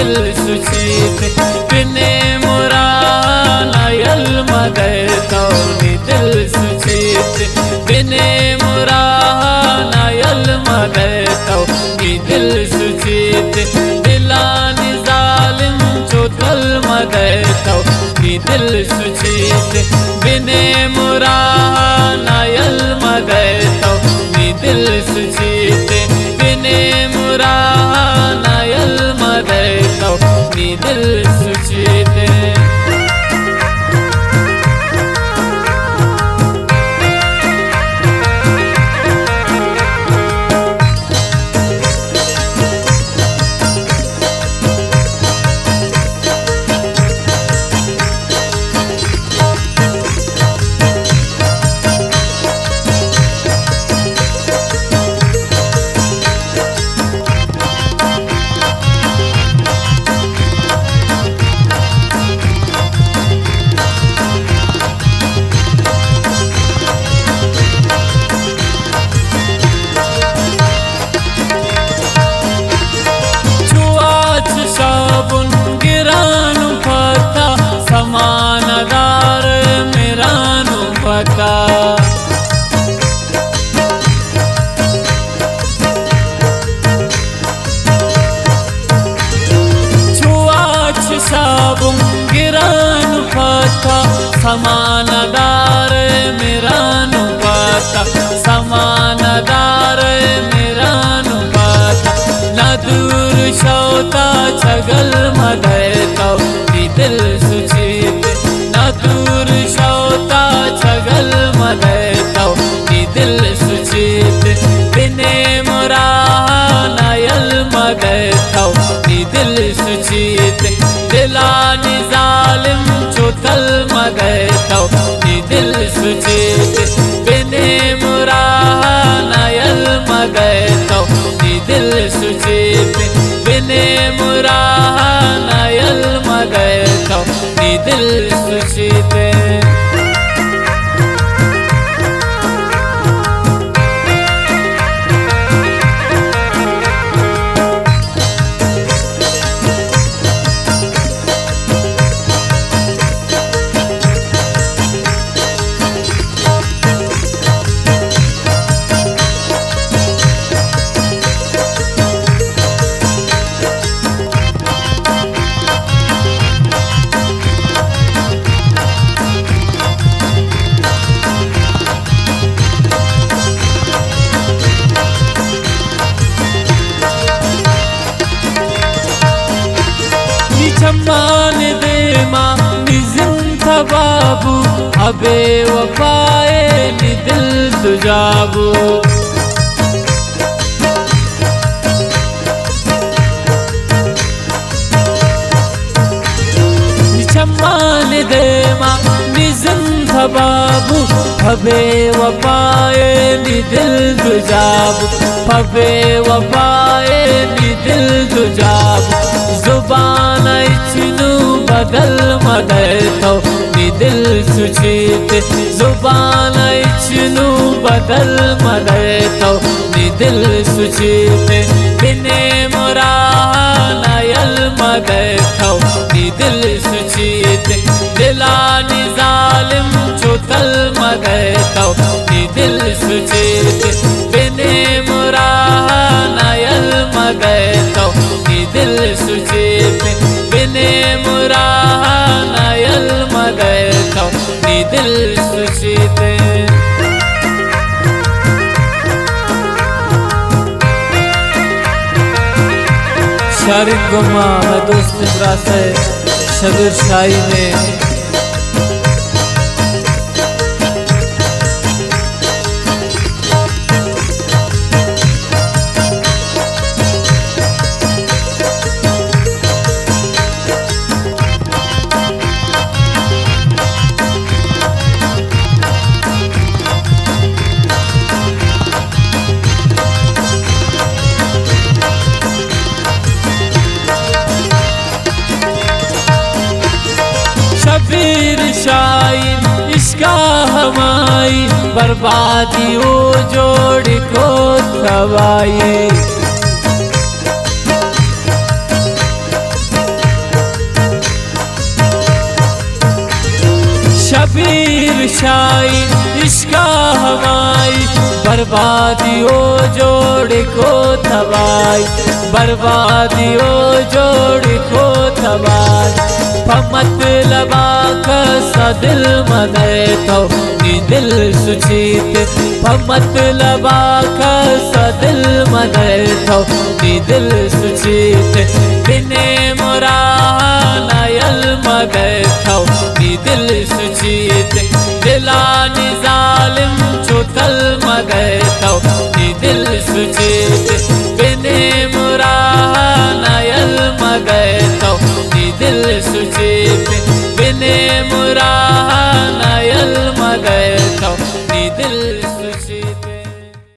दिल सुचीत बिने मुरा नायल मगतो नी दिल सुचीत बिने मुरा नायल मगतो नी दिल सुचीत दिलानी जालिम चोतल मगतो नी दिल सुचीत बिने मुरा नायल मगतो नी दिल सुचीत बिने मुरा नायल मगतो नी दिल सुचीत समानदार मेरानु पता छुआछ साबुन गिरानु पता समानदार मेरानु पता समानदार मेरानु पता न दूर शौता छगल मदतो दिल सुचीत न दूर शौता छगल मदतो नी दिल सुचीत बिने मुरा नायल मगतो नी दिल सुचीत दिलानी जालिम चोतल मगतो नी दिल सुचीत बिने मुरा नायल मगतो नी दिल सुचीत बिने मुरा नायल मगतो नी दिल सुचीत सम्मान दे माँ निजिंद बाबू अबे वफाए नी दिल तुजाबू सम्मान दे माँ निजिंद बाबू अबे वफाए नी दिल तुजाबू अबे वफाए नी दिल तुजाबू जुबान इचनु बदल मगतो नी दिल सुचीत जुबान इचनु बदल मगतो नी दिल सुचीत बिने मुरा नायल मगतो नी दिल सुचीत दिलानी जालिम चोतल मगतो नी दिल सुचीत बिने मुरा नायल मगतो नी दिल सुचीत बिने मुरा नायल मगतो नी दिल सुचीत शारिक गुमा मैं दोस्त इमरा से शबीर शाही में शबीर शाही इसका हमारी बर्बादी ओ जोड़ को दवाई शबीर शाही इश्का हमाई बर्बादियो जोड़ को तबाई बर्बादियो जोड़ को तबाई मतलब सा दिल मने तो नी दिल सुचीत मतलब सा दिल मने तो नी दिल सुचीत बिने मोरा नायल मने तो नी दिल सुचीत दिला